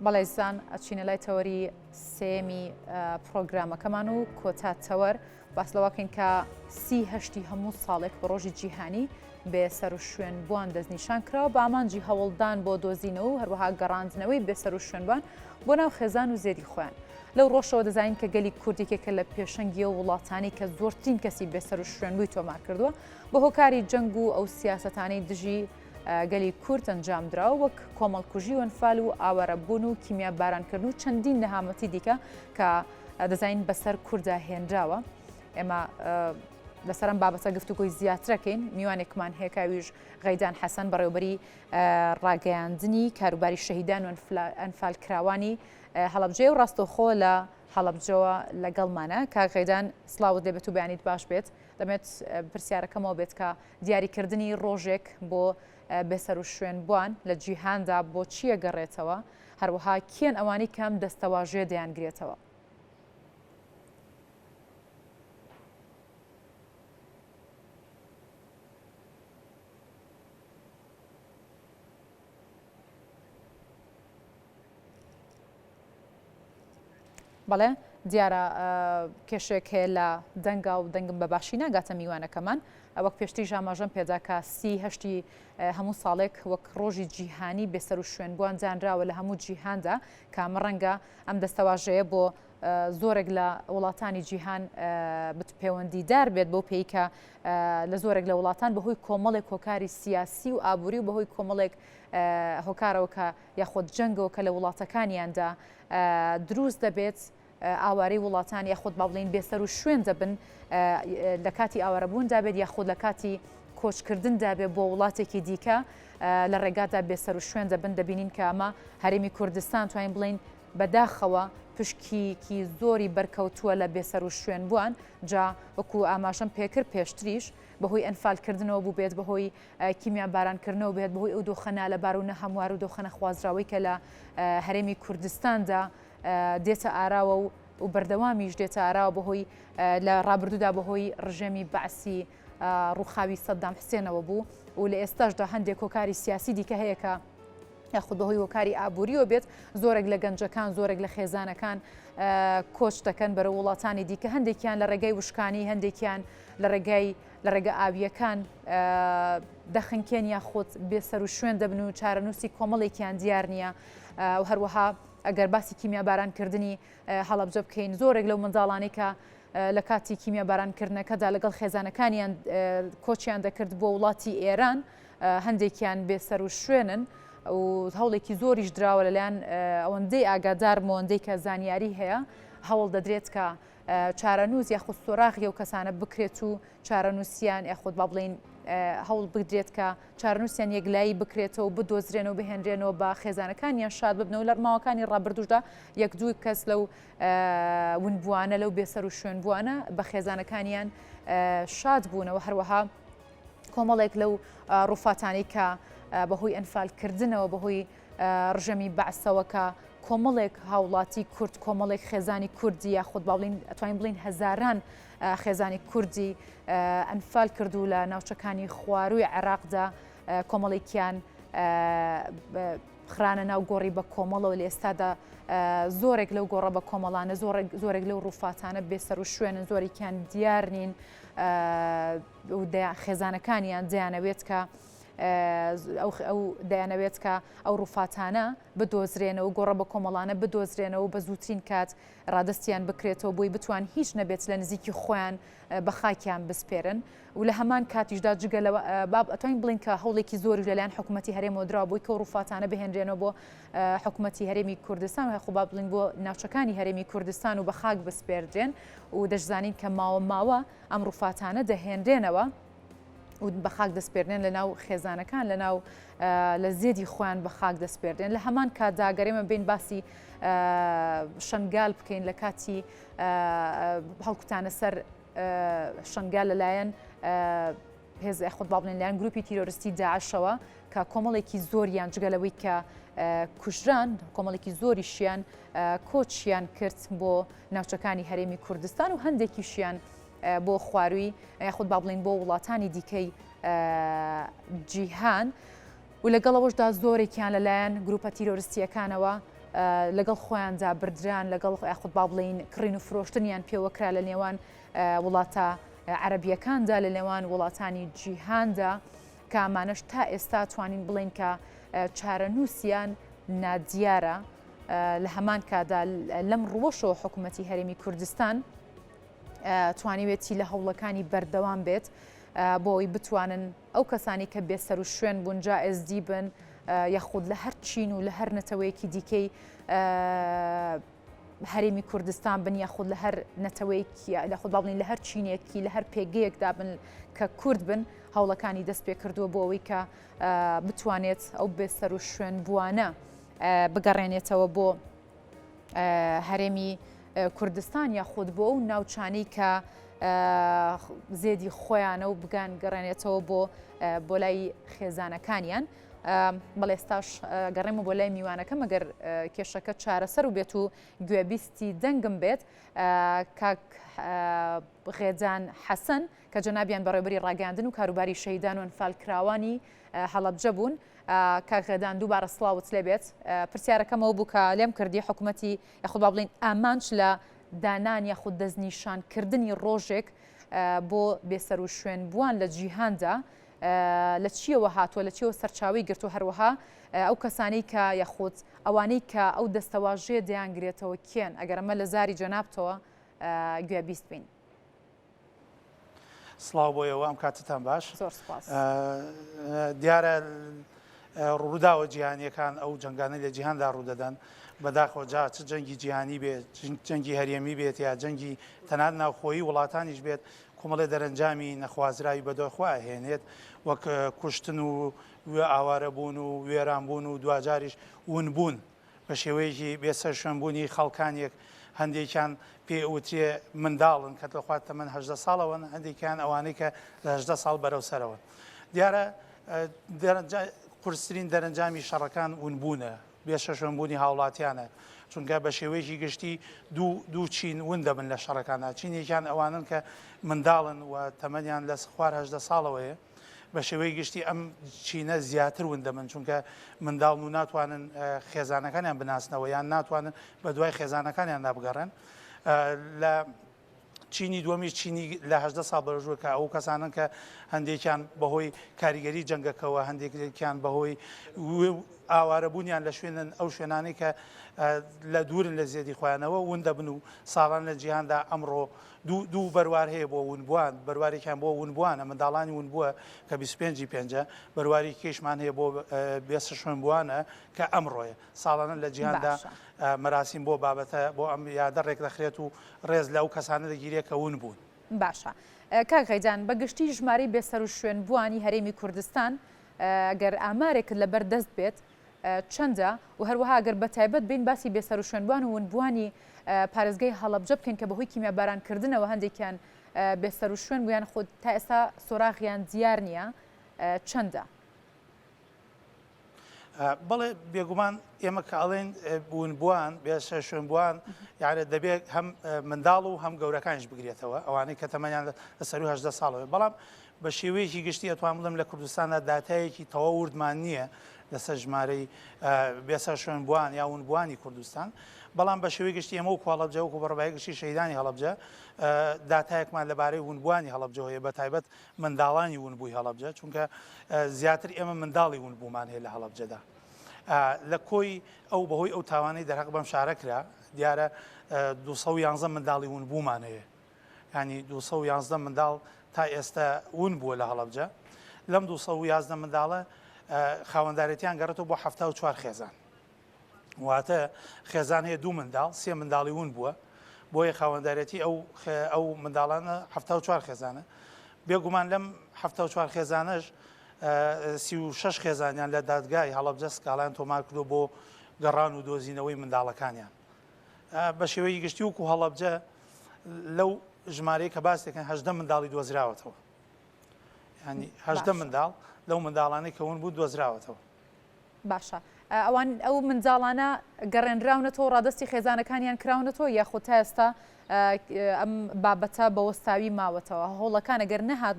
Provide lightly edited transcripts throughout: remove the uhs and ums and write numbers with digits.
بەڵێزان ئەچینە لای تەوەری سێمی پرۆگرامەکەمان و کۆتا تەوەر باس لەوەکەین کە 38 هەموو ساڵێک بە ڕۆژی جیهانی بێ سەر و شوێن بوان دەستنیشان کراوە بە ئامانجی هەوڵدان بۆ دۆزینەوە و هەروەها گەڕاندنەوەی بێ سەر و شوێنبوان بۆ ناو خێزان و زێری خۆیان. لەو ڕۆژەوە دەزانین کە گەلی کوردێکێکە لە پێشەنگی و وڵاتانی کە زۆرترین کەسی بێ سەر و شوێنبووی تۆمار کردووە بە هۆکاری جەنگ و ئەو سیاسەتانەی دژی گەلی کورد ئەنجام درراوە وەک کۆمەڵکوژی و ئەنفال و ئاوارەبوون و کیمیا بارانکردن و چەندین نەهامەتی دیکە کە دەزانین بەسەر کووردا هێنراوە. ئێمە لەسەرم بابەتە گفتوگۆی زیاترەکەین میوانێکمان هێکاویش غەیدان حەسەن بەڕێوەبەری ڕاگەیاندنی کاروباری شەهیدان و ئەنفالکراوانی هەڵەبجێ و ڕاستەوخۆ لە هەڵەبجەوە لەگەڵمانە. کاک غەیدان سڵاوت دەبێت و بەیانیت باش بێت. دەمێت پرسیارەکەمەوە بێت کە دیاریکردنی ڕۆژێک بۆ بێسەر و شوێن بوان لە جیهاندا بۆ چیە گەڕێتەوە هەروەها کێن ئەوانی کەم دەستەواژێ دەیانگرێتەوە. بەڵێ دیارە کێشێک هەیە لە دەنگا و دەنگم بە باشی ناگاتە میوانەکەمان وەک پێشتری ژاماژەم پێداکە 38 هەموو ساڵێک وەک ڕۆژی جیهانی بێسەر و شوێنبوان جانراوە لە هەموو جیهاندا کامە ڕەنگە ئەم دەستەواژەیە بۆ زۆرێک لە وڵاتانی جیهان پەیوەندیدار بێت بۆ پێی کە لە زۆرێک لە وڵاتان بەهۆی کۆمەڵێک هۆکاری سیاسی و ئابووری و بەهۆی کۆمەڵێک هۆکارەوە کە یاخۆت جەنگەوە کە لە وڵاتەکانیاندا دروست دەبێت ئاوارەی وڵاتان یاخۆت با بڵین بێسەر و شوێن دەبن لە کاتی ئاوارەبووندا بێت یاخۆت لە کاتی کۆچکردندا بێت بۆ وڵاتێکی دیکە لە ڕێگادا بێسەر و شوێن دەبن. دەبینین کە ئەمە هەرێمی کوردستان توانین بڵین بەداخەوە پشکیکی زۆری بەرکەوتووە لە بێسەر و شوێن بووان جا وەکو ئاماژەم پێکرد پێشتریش بەهۆی ئەنفالکردنەوە بوو بێت بەهۆی کیمیا بارانکردنەوە بێت بەهۆی ئەو دۆخەنە لە بارونە هەموار و دۆخەنە خوازراوەی کە لە هەرێمی کوردستاندا دێتە ئاراوە و بەردەوامیش دێتە ئاراوە بەهۆی لە ڕابردوودا بەهۆی ڕژێمی بەعسی ڕووخاوی سەدام حوسێنەوە بوو و لە ئێستاشدا هەندێک هۆکاری سیاسی دیکە هەیە کە یاخود بەهۆی هۆکاری ئابووریەوە بێت زۆرێک لە گەنجەکان زۆرێک لە خێزانەکان کۆچ دەکەن بەرە وڵاتانی دیکە هەندێکیان لە ڕێگەی وشکانی هەندێکیان لە ڕێگە ئاویەکان دەخنکێن یاخۆت بێسەر و شوێن دەبن و چارەنووسی کۆمەڵێکیان دیار نییە و هەروەها ئەگەر باسی کیمیا بارانکردنی هەڵەبجە بکەین زۆرێک لەو منداڵانی کە لە کاتی کیمیا بارانکردنەکەدا لەگەڵ خێزانەکانیان کۆچیان دەکرد بۆ وڵاتی ئێران هەندێکیان بێسەر و شوێنن و هەوڵێکی زۆریش دراوە لەلایەن ئەوەندەی ئاگادارمەوەندەی کە زانیاری هەیە هەوڵ دەدرێت کە چارەنووس یاخود سۆراغی و کەسانە بکرێت و چارەنووسیان یاخود با بڵین هەوڵ بدرێت کە چارەنووسیان یەکلایی بکرێتەوە بدۆزرێنەوە بهێنرێنەوە بە خێزانەکانیان شاد ببنەوە لە ماوەکانی ڕابردووشدا یەک دوو کەس لەو ونبووانە لەو بێسەر و شوێن بووانە بە خێزانەکانیان شاد بوونەوە هەروەها کۆمەڵێک لەو ڕووفاتانی کە بەهۆی ئەنفالکردنەوە بەهۆی ڕژەمی بەعسەوە کە کۆمەڵێک هاوڵاتی کورد کۆمەڵێک خێزانی کوردی یاخود باڵین ئەتوانین بڵین هەزاران خێزانی کوردی ئەنفال کردو لە ناوچەکانی خواروی عێراقدا کۆمەڵێکیان خرانە ناو گۆڕی بە کۆمەڵەوە لە ئێستادا زۆرێک لەو گۆڕە بە کۆمەڵانە زۆرێک لەو ڕووفاتانە بێسەر و شوێنن زۆرێکیان دیار نین خێزانەکانیان دەیانەوێت کە ئەو دەیانەوێت کە ئەو ڕووفاتانە بدۆزرێنەوە گۆڕە بە کۆمەڵانە بدۆزرێنەوە بە زووترین کات ڕادستیان بکرێتەوە بۆی بتوان هیچ نەبێت لە نزیکی خۆیان بە خاکیان بسپێرن و لە هەمان کاتیشدا جگەلەوە ئەتوانین بڵین کە هەوڵێکی زۆری لەلایەن حکوومەتی هەرێمەوە درا بووی کە ڕووفاتانە بهێنرێنەوە بۆ حکوومەتی هەرێمی کوردستان و خۆبا بڵین بۆ ناوچەکانی هەرێمی کوردستان و بە خاک بسپێردرێن و دەشزانین کە ماوە ئەم ڕووفاتانە دەهێنرێنەوە و بە خاک دەستپێردێن لە ناو خێزانەکان لە ناو لە زێدی خۆیان بە خاک دەستپێردێن لە هەمان کاتدا گەرێمە بین باسی شنگال بکەین لە کاتی هەڵکوتانە سەر شنگال لەلایەن هێز خۆت با بڵێن لایەن گروپی تیرۆریستی داعشەوە کە کۆمەڵێکی زۆریان جگەلەوەی کە کوژران کۆمەڵێکی زۆریشیان کۆچیان کرد بۆ ناوچەکانی هەرێمی کوردستان و هەندێکیشیان بۆ خواروی یاخود با بڵین بۆ وڵاتانی دیکەی جیهان و لەگەڵەوەشدا زۆرێکیان لەلایەن گروپە تیرۆریستیەکانەوە لەگەڵ خۆیاندا بردران لەگەڵ یاخود با بڵین کڕین و فرۆشتنیان پێوەکرا لە نێوان وڵاتە عەرەبیەکاندا لە نێوان وڵاتانی جیهاندا کە ئەمانەش تا ئێستا توانین بڵین کە چارەنووسیان نادیارە لە هەمان کادا لەم ڕۆژەوە حکوومەتی هەرێمی کوردستان توانیوێتی لە هەوڵەکانی بەردەوام بێت بۆی بتوانن ئەو کەسانی کە بێسەر و شوێن بوون JSD بن یاخود لە هەر چین و لە هەر نەتەوەیەکی دیکەی هەرێمی کوردستان بن یاخود لە هەر نەتەوەیەکی لە خود باڵین لە هەر چینێکی لە هەر پێگەیەکدا بن کە کورد بن هەوڵەکانی دەست پێ کردووە بۆ ئەوەی کە بتوانێت ئەو بێسەر و شوێن بوانە بگەڕێنێتەوە بۆ هەرێمی کوردستان یاخود بۆ ئەو ناوچانەی کە زێدی خۆیانە و بگان گەڕێنێتەوە بۆ لای خێزانەکانیان بەڵێ ئێستاش گەڕێمە بۆ لای میوانەکەم ئەگەر کێشەکە چارەسەر و بێت و گوێبیستی دەنگم بێت کاک غێجان حەسەن کە جەنابیان بەڕێوەبەری ڕاگەاندن و کاروباری شەهیدان و ئەنفالکراوانی هەڵەبجە بوون کاک غێدان دووبارە سڵاوت لێ بێت پرسیارەکەمەوە بوو کە لێم کردی حکوومەتی یاخود با بڵین ئامانج لە دانان یاخود دەستنیشانکردنی ڕۆژێک بۆ بێسەر و شوێن بووان لە جیهاندا لە چیەوە هاتووە لە چیەوە سەرچاوی گرت و هەروەها ئەو کەسانەی کە یاخود ئەوانەی کە ئەو دەستەواژێ دەیانگرێتەوە کێن ئەگەر ئەمە لە زاری جەنابتەوە گوێبیست بین. سڵاو بۆیەوە ئەم کاتتان باش. زۆر سپاس. دیارە ڕووداوە جیهانیەکان ئەو جەنگانە لە جیهاندا ڕوودەدەن بەداخەوە جا چ جەنگی جیهانی بێت جەنگی هەرێمی بێت یا جەنگی تەنان ناوخۆیی وڵاتانیش بێت کۆمەڵێ دەرەنجامی نەخوازراوی بەدۆخوا هێنێت وەک کوشتن و ئاوارەبوون و وێرانبوون و دوجاریش ونبوون بە شێوەیەکی بێسەر شوێنبوونی خەڵکانێک هەندێکیان پێوترێ منداڵن کە دەخوات تەمەەن 18 ساڵەوەن هەندێکیان ئەوانەی کە لە 18 ساڵ بەرەو سەرەوە دیارە قورسترین دەرەنجامی شەڕەکان ونبوونە بێشە شوێنبوونی هاوڵاتیانە چونکە بە شێوەیەکی گشتی دوو چین ون دەبن لە شەڕەکانە چینێکیان ئەوانن کە منداڵن و تەمەنیان لە خوار 18 ساڵەوەیە بە شێوەی گشتی ئەم چینە زیاتر ون دەبن چونکە منداڵ و ناتوانن خێزانەکانیان بناسنەوە یان ناتوانن بە دوای خێزانەکانیان دابگەڕن لە چینی دووەمی چینی لە 18 ساڵ بەرژووە کە ئەو کەسانن کە هەندێکیان بەهۆی کاریگەری جەنگەکەەوە هەندێکیان بەهۆی ئاوارەبوونیان لە شوێنن ئەو شوێنانی کە لە دوورن لە زێدی خۆیانەوە ون دەبن و ساڵان لە جیهاندا ئەمڕۆ دوو بەروار هەیە بۆ ونبووان بەروارێکیان بۆ ونبووانە منداڵانی ون بووە کە 25 پێنجە بەرواری کێشمان هەیە بۆ بێسە شوێن بووانە کە ئەمڕۆیە ساڵانە لە جیهاندا مەراسیم بۆ بابەتە بۆ ئەم یادە ڕێک دەخرێت و ڕێز لەو کەسانە دەگیرێت کە ون بوون. باشە کاک غەیجان بەگشتی ژمارەی بێسەر و شوێن بووانی هەرێمی کوردستان ئەگەر ئامارێکت لەبەر دەست بێت چەندە و هەروەها ئەگەر بە تایبەت بین باسی بێسەر و شوێنبووان و ونبووانی پارێزگای هەڵەبجە بکەین کە بەهۆی کیمیابارانکردنەوە هەندێکیان بێسەر و شوێن بوویان خۆ تا ئێستا سۆراغیان دیار نییە چەندە؟ بەڵێ بێگومان ئێمە کە ئەڵێن بوونبووان بێسەر شوێنبووان یاعرە دەبێت هەم منداڵ و هەم گەورەکانش بگرێتەوە ئەوانەی کە تەمەنیان لەسەر 18 ساڵەوە بەڵام بە شێوەیەکی گشتی ئەتوان بڵم لە کوردستانە داتایەکی تەواو وردمان نییە لەسەر ژمارەی بێسەر شوێنبووان یا ونبووانی کوردستان بەڵام بە شێوەی گشتی ئەمە و هەڵەبجە و بەڕێبای گشتی شەیدانی هەڵەبجە داتایەکمان لەبارەی ونبووانی هەڵەبجەوەیە بە تایبەت منداڵانی ونبووی هەڵەبجە چونکە زیاتر ئێمە منداڵی ونبوومان هەیە لە هەڵەبجەدا لە کۆی ئەو بەهۆی ئەو تاوانەی دەرەق بەم شارە کرا دیارە 211 منداڵی ونبوومان هەیە ینی 211 منداڵ تا ئێستا ون بووە لە هەڵەبجە لەم 211 منداڵە خاوەندارەتیان گەڕێتەوە بۆ 74 خێزان واتە خێزان هەیە دوو منداڵ سێ منداڵی ون بووە بۆیە خاوەندارەتی ئەو منداڵانە 74 خێزانە بێگومان لەم 74 خێزانەش 36 خێزانیان لە دادگای هەڵەبجە سکاڵیان تۆمار کردو بۆ گەڕان و دۆزینەوەی منداڵەکانیان بە شێوەیەکی گشتی وکو هەڵەبجە لەو ژمارەیە کە باس دەکەن 18 منداڵی دۆزراوەتەوە ینی 18 منداڵ لەو منداڵانەی کەون بوو دۆزراوەتەوە. باشە ئەوان ئەو منداڵانە گەڕێنراونەتەوە ڕادستی خێزانەکانیان کراونەتەوە یاخود تا ئێستا ئەم بابەتە بەوەستاوی ماوەتەوە هەوڵەکان ئەگەر نەهات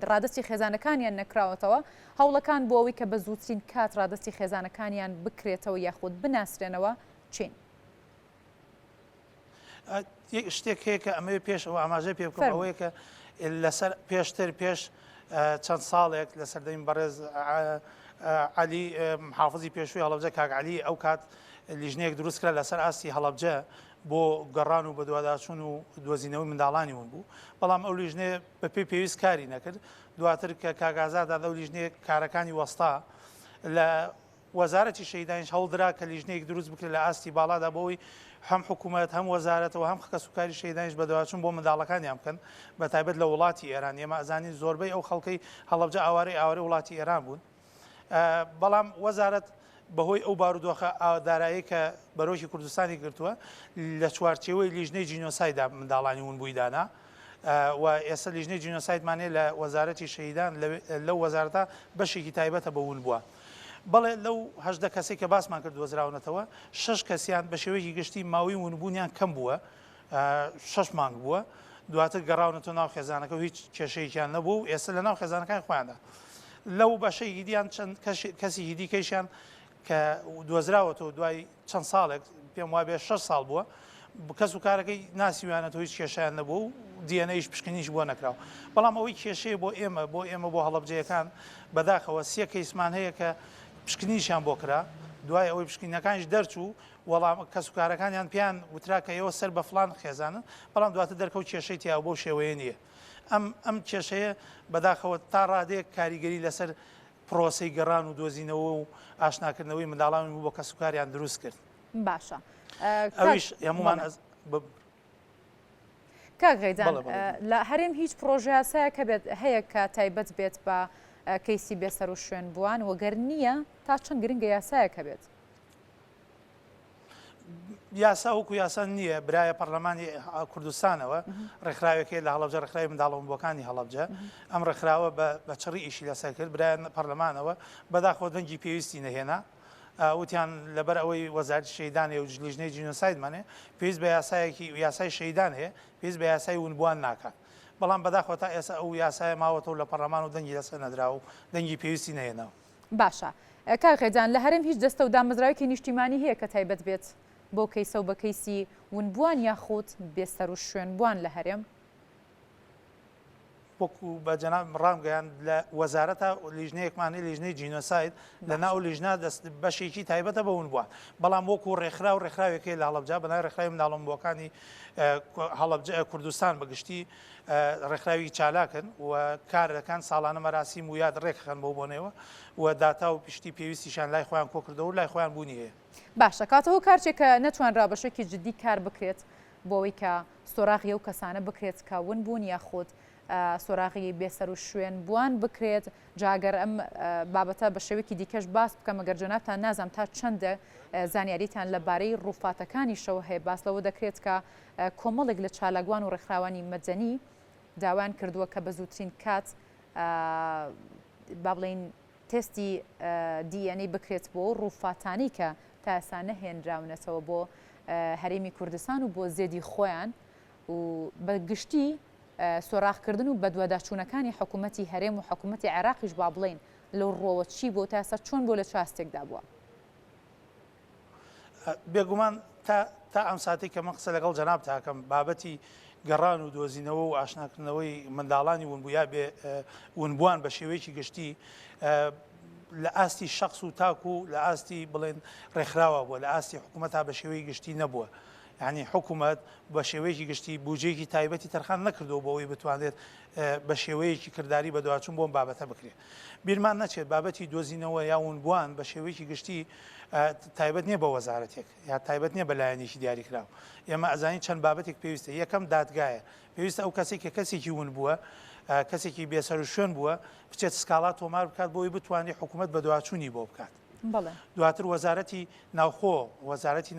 ڕادستی خێزانەکانیان نەکراوەتەوە هەوڵەکان بۆ ئەوەی کە بە زووترین کات ڕادستی خێزانەکانیان بکرێتەوە یاخود بناسرێنەوە چین شتێک هەیە کە ئەمەوێ پێش ئەو ئاماژە پێ بکەم ئەوەیە کە لەسەر پێشتر پێش چەند ساڵێک لە سەردەمی بەڕێز علی محافظی پێشووی هەڵەبجە کاک علی ئەو کات لیژنەیەک دروستکرا لەسەر ئاستی هەڵەبجە بۆ گەڕان و بە دوواداچوون و دۆزینەوەی منداڵانی ون بوو بەڵام ئەو لیژنێ بە پێی پێویست کاری نەکرد دواتر کە کاگازادا ئەو لیژنەیە کارەکانی وەستا لە وەزارەتی شەیدانیش هەڵدرا کە لیژنەیەک دروست بکرێت لە ئاستی باڵادا بۆی هەم حکوومەت هەم وەزارەتەوە هەم کەسوکاری شەیدانیش بەدەواچوون بۆ منداڵەکانیان بکەن بە تایبەت لە وڵاتی ئێران ئێمە ئەزانین زۆربەی ئەو خەڵکەی هەڵەبجە ئاوارەی وڵاتی ئێران بوون بەڵام وەزارەت بەهۆی ئەو بارودۆخە دارایی کە بەرۆکی کوردستانی گرتووە لە چوارچێوەی لیژنەی جینۆسایدا منداڵانی ون بوویدانا و ئێستا لیژنەی جینۆسایدمانێ لە وەزارەتی شەیدان لەو وەزارەتە بەشێکی تایبەتە بە ون بووە بەڵێ لەو هەژدە کەسێک کە باسمان کرد وەزراونەتەوە 6 کەسیان بە شێوەیەکی گشتی ماوەی ونبوونیان کەم بووە 6 مانگ بووە دواتر گەڕاونەتەوە ناو خێزانەکە و هیچ کێشەیەکیان نەبوو ئێستا لە ناو خێزانەکان خۆیاندا لەو بەشەی دییان چەند کەسی دیکەیشیان کە دۆزراوەتەوە دوای چەند ساڵێک پێم وابێ 6 ساڵ بووە کەس و کارەکەی ناسیوانێتەوە هیچ کێشیان نەبوو و دیێنەیش پشکنیش بۆ نەکراوە بەڵام ئەوەی کێشەیە بۆ ئێمە بۆ هەڵەبجەیەکان بەداخەوە 3 کەیسمان هەیە کە پشکنیشیان بۆ کرا دوای ئەوەی پشکنینەکانیش دەرچوو وەڵام کەسوکارەکانیان پێیان وتراکە ئێوە سەر بە فلان خێزانن بەڵام دواتر دەرکەوت کێشەی تیا بۆ شێوەیە نییە ئەم کێشەیە بەداخەوە تا ڕادەیەک کاریگەری لەسەر پرۆسی گەڕان و دۆزینەوە و ئاشناکردنەوەی منداڵان بوو بۆ کەسوکاریان دروست کرد باشە ئەویش هەمومان کاگەیدان لە هەرێم هیچ پرۆژیاسەیە کە هەیە کە تایبەت بێت بە کەیسی بێسەر و شوێن بووان وەگەر نییە تا چەند گرنگە یاسایەکە بێت یاسا وەکو یاسا نییە برایە پەرلەمانی کوردستانەوە ڕێکخراوێکی لە هەڵەبجە ڕێکخراوی منداڵەوەبووەکانی هەڵەبجە ئەم ڕێکخراوە بە چڕی ئیشی لەسەر کرد برایە پەرلەمانەوە بەداخۆ دەنگی پێویستی نەهێنا وتیان لەبەر ئەوەی وەزارەتی شەیدان و لیژنەی جینۆسایدمانێ پێویست بە یاسای شەیدان هەیە پێویست بە یاسای ونبووان ناکات بەڵام بەداخۆ تا ئێستا ئەو یاسای ماوەتەوە لە پەرلەمان و دەنگی لەسەر نەدرا و دەنگی پێویستی نەهێناوە باشە کاغێجان لە هەرێم هیچ دەستە و دامەزراوێکی نیشتیمانی هەیە کە تایبەت بێت بۆ کەیسە و بە کەیسی ونبووان یاخود بێسەر و شوێن بووان لە هەرێم وەکو بە جەناب ڕامگەیان لە وەزارەتە لیژنەیەکمانی لیژنەی جینۆساید لە ناو لیژنا بەشێکی تایبەتە بە ونبووە بەڵام وەکو ڕێکخرا و ڕێکخراوێکی لە هەڵەبجە بەنای ڕێکخراوی منداڵەوەبووەکانی هەڵەبجە کوردستان بەگشتی ڕێکخراوی چالاکن و کارەکان ساڵانە مەراسیم و یاد ڕێکخەن بۆ بۆنەوە و داتا و پشتی پێویستیشان لای خۆیان کۆکردەوە و لای خۆیان بوونی هەیە باشە کاتەوە کارچێکە نەتوانرا بەشێکی جدی کار بکرێت بۆەوەی کە سۆراغی ئەو کەسانە بکرێت کە ون بوون یاخۆت سۆراغی بێسەر و شوێن بووان بکرێت جاگەر ئەم بابەتە بە شێوەیەکی دیکەش باس بکەم ئەگەر جەنابتان نازانم تا چەندە زانیاریتان لەبارەی ڕووفاتەکانی شەوە هەیە باس لەوە دەکرێت کە کۆمەڵێک لە چالاگوان و ڕێکخراوانی مەجەنی داوان کردووە کە بە زووترین کات با بڵێن تستی دیNA بکرێت بۆ ڕووفاتانی کە تا ئێستا نەهێنراونەتەوە بۆ هەرێمی کوردستان و بۆ زێدی خۆیان و بەگشتی سۆراخکردن و بەدواداچوونەکانی حکوومەتی هەرێم و حکوومەتی عێراقیش با بڵێن لەو ڕۆوە چی بۆ تا ئێستا چۆن بۆ لە چاستێکدا بووە بێگومان تا ئەم ساتی کە من قسە لەگەڵ جەناب تاکەم بابەتی گەڕان و دۆزینەوە و ئاشناکردنەوەی منداڵانی ونبوویا بێ ونبووان بە شێوەیەکی گشتی لە ئاستی شخص و تاکو لە ئاستی بڵێن ڕێکخراوە بووە لە ئاستی حکوومەتا بە شێوەی گشتی نەبووە یعنی حکوومەت بە شێوەیەکی گشتی بودجێکی تایبەتی تەرخان نەکردەوە بۆەوەی بتوانێت بە شێوەیەکی کردداری بە دوواچوون بۆم بابەتە بکرێت بیرمان نەچێت بابەتی دۆزینەوە یا ونبووان بە شێوەیەکی گشتی تایبەت نییە بە وەزارەتێک یا تایبەت نییە بەلایەنێکی دیاریکراوە ئێمە ئەزانی چەند بابەتێک پێویستە یەکەم دادگایە پێویستە ئەو کەسێک کە کەسێکی ون بووە کەسێکی بێسەر و شوێن بووە بچێت سکاڵات تۆمار بکات بۆی بتوانێت حکوومەت بە دوواچوونی بۆ بکات دواتر وەزارەتی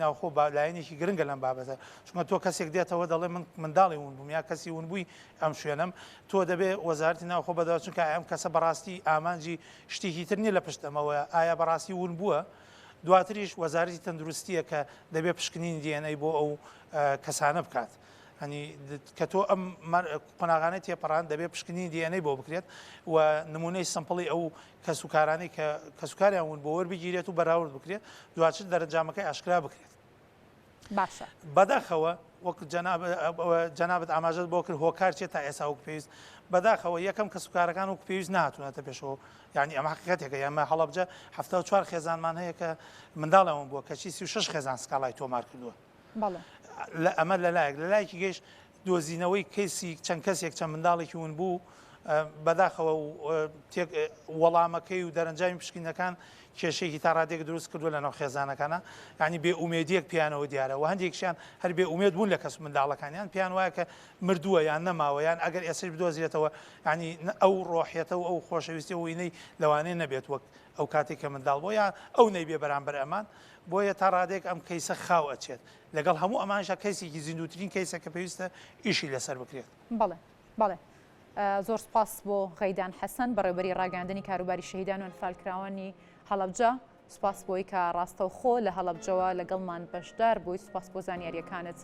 ناوخۆ لایەنێکی گرنگە لەم بابەتە چونکە تۆ کەسێک دێتەوە دەڵێ من منداڵی ون بووم یا کەسی ون بووی ئەم شوێنم تۆ دەبێ وەزارەتی ناوخۆ بەدەوە چونکە ئەم کەسە بەڕاستی ئامانجی شتێکی تر نییە لە پشتەمەوە ئایا بەڕاستی ون بووە دواتریش وەزارەتی تەندروستیە کە دەبێ پشکنین دیێنەی بۆ ئەو کەسانە بکات هەنی کە تۆ ئەم قۆناغانەی تێپەڕان دەبێت پشکنی دیێنەی بۆ بکرێت و نمونەی سمپڵی ئەو کەسوکارانی کە کەسوکاریان ون بۆ وەربگیرێت و بەراورد بکرێت دواتر دەرەنجامەکەی ئاشکرا بکرێت باشە بەداخەوە وەک جەنابەت ئاماژەت بۆ کرد هۆکار چێت تا ئێستا وەک پێویست بەداخەوە یەکەم کەسوکارەکان وەک پێویست ناتوانێتە پێشەوە یعنی ئەمە حقیقەتێکە ئێمە هەڵەبجە 74 خێزانمان هەیە کە منداڵەوەم بووە کەچی 36 خێزان سکاڵای تۆمار کردووە ئەمە لەلایەکی گەیشت دۆزینەوەی کەیسی چەند کەسێک چەند منداڵێکی ون بوو بەداخەوە وەڵامەکەی و دەرەنجامی پشکنەکان کێشەیەکی تا ڕادێک دروست کردووە لەناو خێزانەکانە ینی بێ ئومێدیەک پیانەوە دیارەوە هەندێکشیان هەر بێ ئومێد بوون لە کەس منداڵەکانیان پیان وایە کە مردووە یان نەماوە یان ئەگەر ئێسش بدۆزیێتەوە ینی ئەو ڕۆحیەتە و ئەو خۆشەویستی وینەی لەوانەیە نەبێت وەک ئەو کاتێک کە منداڵ بۆ یان ئەو نەیبێ بەرامبەر ئەمان بۆیە تا ڕادێک ئەم کەیسە خاو ئەچێت لەگەڵ هەموو ئەمانشە کەیسێکی زیندوترین کەیسە کە پێویستە ئیشی لەسەر بکرێت. بەڵێ زۆر سپاس بۆ غەیدان حەسەن بەڕێوەبەری ڕاگەاندنی کاروباری شەهیدان و ئەنفالکراوانی هەڵەبجە سوپاس بۆی کە ڕاستەوخۆ لە هەڵەبجەوە لەگەڵمان بەشدار بووی سوپاس بۆ زانیاریەکانت.